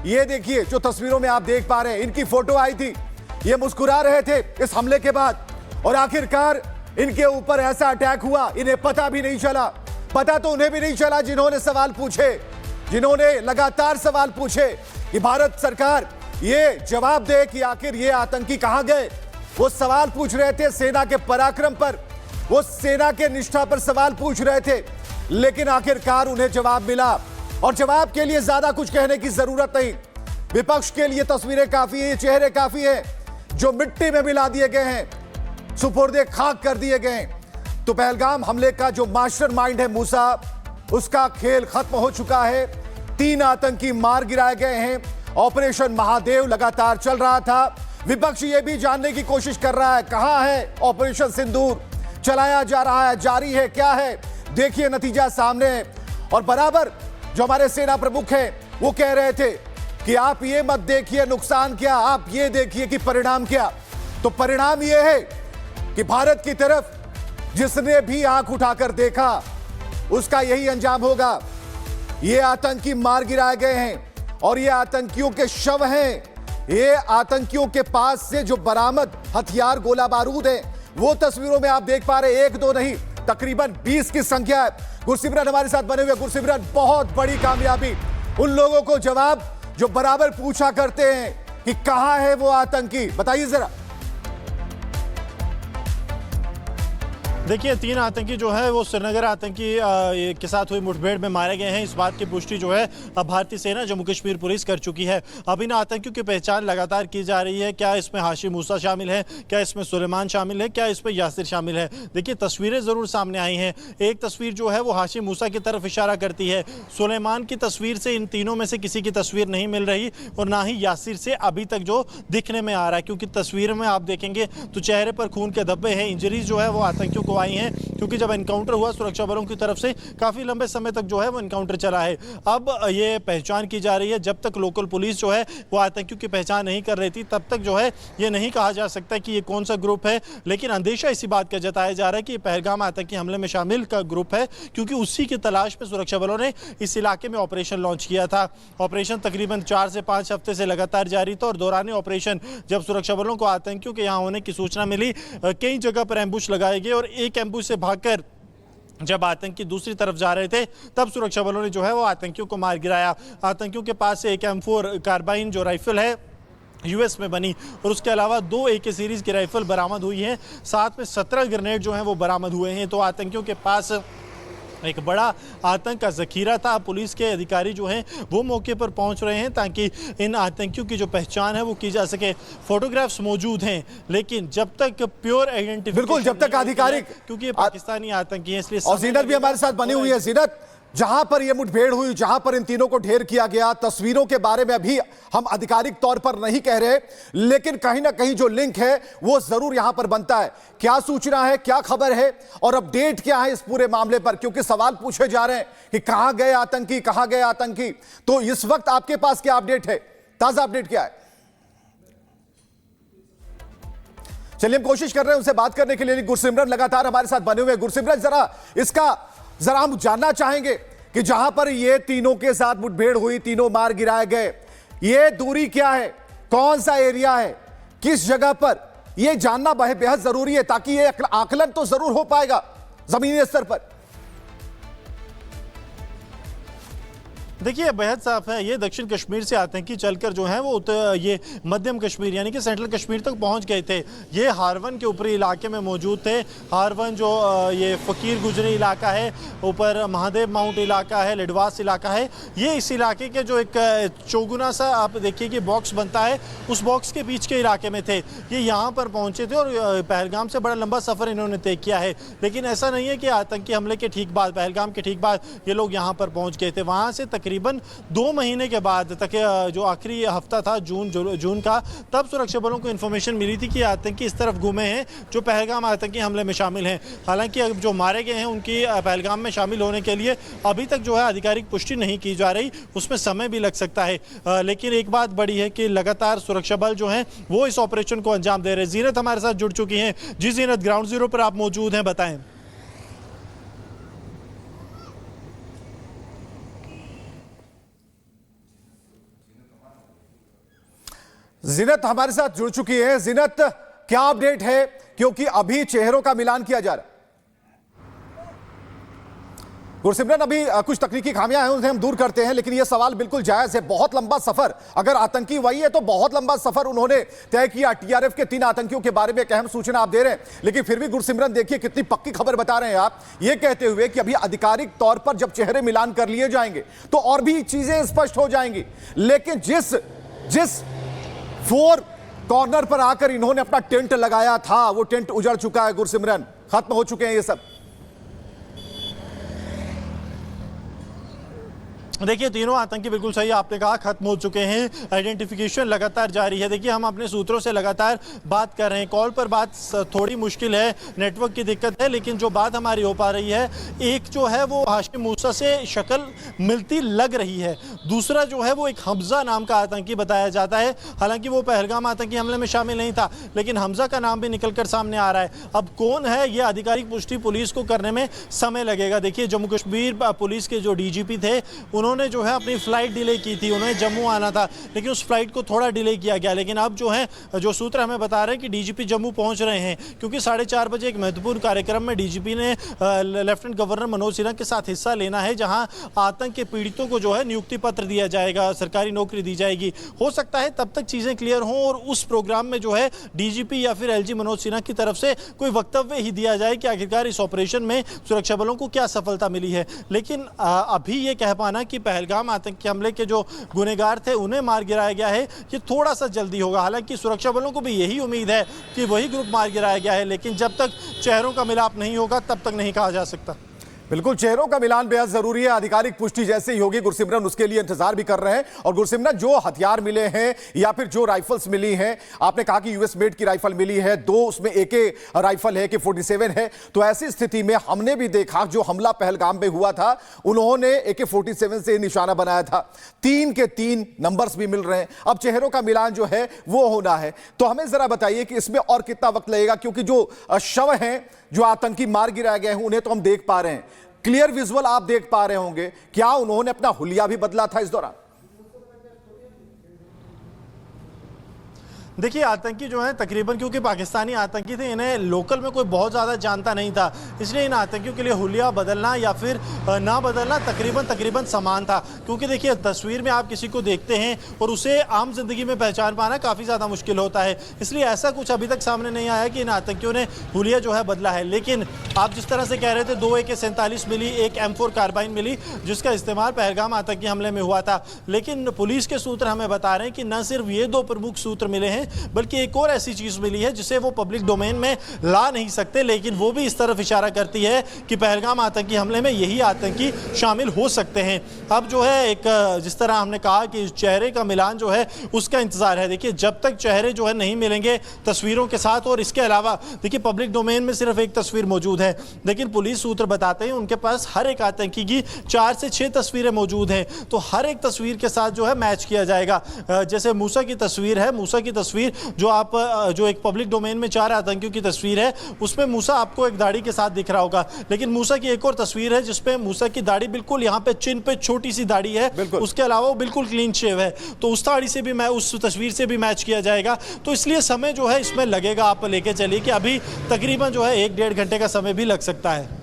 ये देखिए जो तस्वीरों में आप देख पा रहे हैं, इनकी फोटो आई थी, ये मुस्कुरा रहे थे इस हमले के बाद, और आखिरकार इनके ऊपर ऐसा अटैक हुआ। इन्हें पता भी नहीं चला, पता तो उन्हें भी नहीं चला जिन्होंने सवाल पूछे, जिन्होंने लगातार सवाल पूछे कि भारत सरकार ये जवाब दे कि आखिर ये आतंकी कहां गए। वो सवाल पूछ रहे थे सेना के पराक्रम पर, वो सेना के निष्ठा पर सवाल पूछ रहे थे, लेकिन आखिरकार उन्हें जवाब मिला। और जवाब के लिए ज्यादा कुछ कहने की जरूरत नहीं, विपक्ष के लिए तस्वीरें काफी है, चेहरे काफी है जो मिट्टी में मिला दिए गए हैं, सुपुर्दे खाक कर दिए गए हैं। तो पहलगाम हमले का जो मास्टरमाइंड है मूसा, उसका खेल खत्म हो चुका है। 3 आतंकी मार गिराए गए हैं। ऑपरेशन महादेव लगातार चल रहा था। विपक्ष ये भी जानने की कोशिश कर रहा है कहां है ऑपरेशन सिंदूर, चलाया जा रहा है, जारी है, क्या है। देखिए नतीजा सामने है। और बराबर जो हमारे सेना प्रमुख हैं वो कह रहे थे कि आप ये मत देखिए नुकसान क्या, आप ये देखिए कि परिणाम क्या। तो परिणाम ये है कि भारत की तरफ जिसने भी आंख उठाकर देखा उसका यही अंजाम होगा। ये आतंकी मार गिराए गए हैं और ये आतंकियों के शव हैं। ये आतंकियों के पास से जो बरामद हथियार, गोला बारूद है, वो तस्वीरों में आप देख पा रहे हैं। 1-2 नहीं, तकरीबन 20 की संख्या है। गुरसिमरन हमारे साथ बने हुए। गुरसिमरन, बहुत बड़ी कामयाबी उन लोगों को जवाब जो बराबर पूछा करते हैं कि कहां है वो आतंकी, बताइए जरा। देखिए 3 आतंकी जो है वो श्रीनगर आतंकी के साथ हुई मुठभेड़ में मारे गए हैं। इस बात की पुष्टि जो है अब भारतीय सेना, जम्मू कश्मीर पुलिस कर चुकी है। अब इन आतंकियों की पहचान लगातार की जा रही है। क्या इसमें हाशिम मूसा शामिल है, क्या इसमें सुलेमान शामिल है, क्या इसमें यासिर शामिल है। देखिए तस्वीरें ज़रूर सामने आई हैं। एक तस्वीर जो है वो हाशिम मूसा की तरफ इशारा करती है। सुलेमान की तस्वीर से इन तीनों में से किसी की तस्वीर नहीं मिल रही और ना ही यासिर से अभी तक जो दिखने में आ रहा है, क्योंकि तस्वीर में आप देखेंगे तो चेहरे पर खून के धब्बे हैं। इंजरीज जो है वो आतंकियों को आई हैं, क्योंकि जब एनकाउंटर हुआ सुरक्षा बलों की तरफ से काफ़ी लंबे समय तक जो है वो एनकाउंटर चला है। अब ये पहचान की जा रही है। जब तक लोकल पुलिस जो है वो आतंकियों की पहचान नहीं कर रही थी, तब तक जो है ये नहीं कहा जा सकता कि ये कौन सा ग्रुप है। लेकिन अंदेशा इसी बात का जताया जा रहा है कि पहलगाम आतंकी हमले में शामिल का ग्रुप है, क्योंकि उसी की तलाश में सुरक्षा बलों ने इस इलाके में ऑपरेशन लॉन्च किया था। ऑपरेशन तकरीबन 4 से 5 हफ्ते से लगातार जारी था और दौरान ऑपरेशन जब सुरक्षा बलों को आतंकियों के यहाँ होने की सूचना मिली, कई जगह पर एम्बुश लगाए गए और एक एम्बुश से भागकर जब आतंकी दूसरी तरफ जा रहे थे तब सुरक्षा बलों ने जो है वो आतंकियों को मार गिराया। आतंकियों के पास से एक M4 कार्बाइन जो राइफल है US में बनी और उसके अलावा 2 AK सीरीज़ की राइफल बरामद हुई हैं। साथ में 17 ग्रेनेड जो हैं वो बरामद हुए हैं। तो आतंकियों के पास एक बड़ा आतंक का जखीरा था। पुलिस के अधिकारी जो हैं वो मौके पर पहुंच रहे हैं ताकि इन आतंकियों की जो पहचान है वो की जा सके। फोटोग्राफ्स मौजूद हैं, लेकिन जब तक प्योर आइडेंटिफिकेशन, बिल्कुल जब तक आधिकारिक, क्योंकि ये पाकिस्तानी आतंकी हैं, इसलिए। और जीनत भी हमारे साथ बनी हुई है। जीनत, जहां पर यह मुठभेड़ हुई, जहां पर इन तीनों को ढेर किया गया, तस्वीरों के बारे में अभी हम आधिकारिक तौर पर नहीं कह रहे, लेकिन कहीं ना कहीं जो लिंक है वो जरूर यहां पर बनता है। क्या सूचना है, क्या खबर है और अपडेट क्या है इस पूरे मामले पर, क्योंकि सवाल पूछे जा रहे हैं कि कहां गए आतंकी, कहां गए आतंकी। तो इस वक्त आपके पास क्या अपडेट है, ताजा अपडेट क्या है? चलिए हम कोशिश कर रहे हैं उनसे बात करने के लिए। गुरसिमरन लगातार हमारे साथ बने हुए। गुरसिमरन, जरा हम जानना चाहेंगे कि जहां पर ये तीनों के साथ मुठभेड़ हुई, तीनों मार गिराए गए, ये दूरी क्या है, कौन सा एरिया है, किस जगह पर, ये जानना बेहद जरूरी है ताकि ये आकलन तो जरूर हो पाएगा जमीनी स्तर पर। देखिए बेहद साफ है, ये दक्षिण कश्मीर से आतंकी चलकर जो है वो ये मध्यम कश्मीर यानी कि सेंट्रल कश्मीर तक पहुंच गए थे। ये हारवन के ऊपरी इलाके में मौजूद थे। हारवन जो ये फ़कीर गुजरी इलाका है, ऊपर महादेव माउंट इलाका है, लिडवास इलाका है, ये इस इलाके के जो एक चौगुना सा आप देखिए कि बॉक्स बनता है, उस बॉक्स के बीच के इलाके में थे। ये यहाँ पर पहुँचे थे और पहलगाम से बड़ा लंबा सफ़र इन्होंने तय किया है। लेकिन ऐसा नहीं है कि आतंकी हमले के ठीक बाद, पहलगाम के ठीक बाद ये लोग यहाँ पर पहुँच गए थे। वहाँ से तकरीबन 2 महीने के बाद तक, जो आखिरी हफ्ता था जून का, तब सुरक्षा बलों को इन्फॉर्मेशन मिली थी कि आतंकी इस तरफ घूमे हैं जो पहलगाम आतंकी हमले में शामिल हैं। हालांकि अब जो मारे गए हैं उनकी पहलगाम में शामिल होने के लिए अभी तक जो है आधिकारिक पुष्टि नहीं की जा रही, उसमें समय भी लग सकता है। लेकिन एक बात बड़ी है कि लगातार सुरक्षा बल जो हैं वो इस ऑपरेशन को अंजाम दे रहे हैं। जीनत हमारे साथ जुड़ चुकी हैं। जी जीनत, ग्राउंड जीरो पर आप मौजूद हैं, बताएं। जिनत हमारे साथ जुड़ चुकी है। जिनत, क्या अपडेट है, क्योंकि अभी चेहरों का मिलान किया जा रहा है। गुरसिमरन, अभी कुछ तकनीकी खामियां हैं, उन्हें हम दूर करते हैं, लेकिन यह सवाल बिल्कुल जायज है। बहुत लंबा सफर, अगर आतंकी वही है तो बहुत लंबा सफर उन्होंने तय किया। टीआरएफ के 3 आतंकियों के बारे में एक अहम सूचना आप दे रहे हैं, लेकिन फिर भी गुरसिमरन देखिए कितनी पक्की खबर बता रहे हैं आप, ये कहते हुए कि अभी आधिकारिक तौर पर जब चेहरे मिलान कर लिए जाएंगे तो और भी चीजें स्पष्ट हो जाएंगी। लेकिन जिस 4 कॉर्नर पर आकर इन्होंने अपना टेंट लगाया था, वो टेंट उजड़ चुका है गुरसिमरन, खत्म हो चुके हैं ये सब। देखिए, तीनों आतंकी बिल्कुल सही आपने कहा, खत्म हो चुके हैं। आइडेंटिफिकेशन लगातार जारी है। देखिए, हम अपने सूत्रों से लगातार बात कर रहे हैं। कॉल पर बात थोड़ी मुश्किल है, नेटवर्क की दिक्कत है, लेकिन जो बात हमारी हो पा रही है, एक जो है वो हाशिम मूसा से शक्ल मिलती लग रही है, दूसरा जो है वो एक हमजा नाम का आतंकी बताया जाता है। हालांकि वो पहलगाम आतंकी हमले में शामिल नहीं था, लेकिन हमजा का नाम भी निकलकर सामने आ रहा है। अब कौन है ये आधिकारिक पुष्टि पुलिस को करने में समय लगेगा। देखिए, जम्मू कश्मीर पुलिस के जो डीजीपी थे, उन्होंने जो है अपनी फ्लाइट डिले की थी, उन्हें जम्मू आना था, लेकिन उस फ्लाइट को थोड़ा डिले किया गया। लेकिन अब जो है, जो सूत्र हमें बता रहे हैं कि डीजीपी जम्मू पहुंच रहे हैं, क्योंकि 4:30 बजे एक महत्वपूर्ण कार्यक्रम में डीजीपी ने लेफ्टिनेंट गवर्नर मनोज सिन्हा के साथ हिस्सा लेना है, जहां आतंक के पीड़ितों को जो है नियुक्ति पत्र दिया जाएगा, सरकारी नौकरी दी जाएगी। हो सकता है तब तक चीजें क्लियर हों और उस प्रोग्राम में जो है डीजीपी या फिर एलजी मनोज सिन्हा की तरफ से कोई वक्तव्य ही दिया जाए कि आखिरकार इस ऑपरेशन में सुरक्षा बलों को क्या सफलता मिली है। लेकिन अभी ये कह पाना कि पहलगाम आतंकी हमले के जो गुनहगार थे उन्हें मार गिराया गया है, ये थोड़ा सा जल्दी होगा। हालांकि सुरक्षा बलों को भी यही उम्मीद है कि वही ग्रुप मार गिराया गया है, लेकिन जब तक चेहरों का मिलाप नहीं होगा तब तक नहीं कहा जा सकता। बिल्कुल, चेहरों का मिलान बेहद जरूरी है। आधिकारिक पुष्टि जैसे ही होगी, गुरसिमरन उसके लिए इंतजार भी कर रहे हैं। और गुरसिमरन, जो हथियार मिले हैं या फिर जो राइफल्स मिली हैं, आपने कहा कि यूएस मेड की राइफल मिली है, 2 उसमें एके राइफल है, AK-47 है। तो ऐसी स्थिति में हमने भी देखा, जो हमला पहलगाम पे हुआ था, उन्होंने AK-47 से निशाना बनाया था। 3 के 3 नंबर्स भी मिल रहे हैं। अब चेहरों का मिलान जो है वो होना है। तो हमें जरा बताइए कि इसमें और कितना वक्त लगेगा, क्योंकि जो शव हैं, जो आतंकी मार गिराए गए हैं, उन्हें तो हम देख पा रहे हैं, क्लियर विजुअल आप देख पा रहे होंगे। क्या उन्होंने अपना हुलिया भी बदला था इस दौरान? देखिए, आतंकी जो है तकरीबन, क्योंकि पाकिस्तानी आतंकी थे, इन्हें लोकल में कोई बहुत ज़्यादा जानता नहीं था, इसलिए इन आतंकियों के लिए हुलिया बदलना या फिर ना बदलना तकरीबन समान था। क्योंकि देखिए, तस्वीर में आप किसी को देखते हैं और उसे आम जिंदगी में पहचान पाना काफ़ी ज़्यादा मुश्किल होता है, इसलिए ऐसा कुछ अभी तक सामने नहीं आया कि इन आतंकियों ने हुलिया जो है बदला है। लेकिन आप जिस तरह से कह रहे थे, 2 AK-47 मिली, एक M4 कार्बाइन मिली, जिसका इस्तेमाल पहलगाम आतंकी हमले में हुआ था। लेकिन पुलिस के सूत्र हमें बता रहे हैं कि न सिर्फ ये 2 प्रमुख सूत्र मिले हैं, बल्कि एक और ऐसी चीज मिली है जिसे वो पब्लिक डोमेन में ला नहीं सकते, लेकिन वो भी इस तरफ इशारा करती है कि पहलगाम आतंकी हमले में यही आतंकी शामिल हो सकते हैं। अब जो है, एक जिस तरह हमने कहा कि चेहरे का मिलान जो है उसका इंतजार है। देखिए, जब तक चेहरे जो है नहीं मिलेंगे तस्वीरों के साथ, और इसके अलावा देखिए, पब्लिक डोमेन में सिर्फ एक तस्वीर मौजूद है, लेकिन पुलिस सूत्र बताते हैं उनके पास हर एक आतंकी की 4 से 6 तस्वीरें मौजूद हैं। तो हर एक तस्वीर के साथ जो है मैच किया जाएगा। जैसे मूसा की तस्वीर है, मूसा की तस्वीर जो एक पब्लिक डोमेन में 4 आतंकियों की तस्वीर है, उसमें मूसा आपको एक दाढ़ी के साथ दिख रहा होगा। लेकिन मूसा की एक और तस्वीर है जिसपे मूसा की दाढ़ी बिल्कुल यहाँ पे चिन पे छोटी सी दाढ़ी है, उसके अलावा वो बिल्कुल क्लीन शेव है। तो उस दाढ़ी से भी, उस तस्वीर से भी मैच किया जाएगा। तो इसलिए समय जो है इसमें लगेगा। आप लेके चलिए कि अभी तकरीबन जो है 1-1.5 घंटे का समय भी लग सकता है।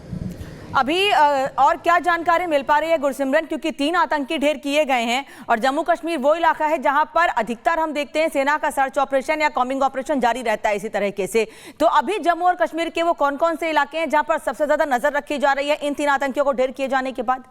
अभी और क्या जानकारी मिल पा रही है गुरसिमरन, क्योंकि 3 आतंकी ढेर किए गए हैं और जम्मू कश्मीर वो इलाका है जहां पर अधिकतर हम देखते हैं सेना का सर्च ऑपरेशन या कॉम्बिंग ऑपरेशन जारी रहता है इसी तरीके से। तो अभी जम्मू और कश्मीर के वो कौन कौन से इलाके हैं जहां पर सबसे ज्यादा नजर रखी जा रही है इन 3 आतंकियों को ढेर किए जाने के बाद?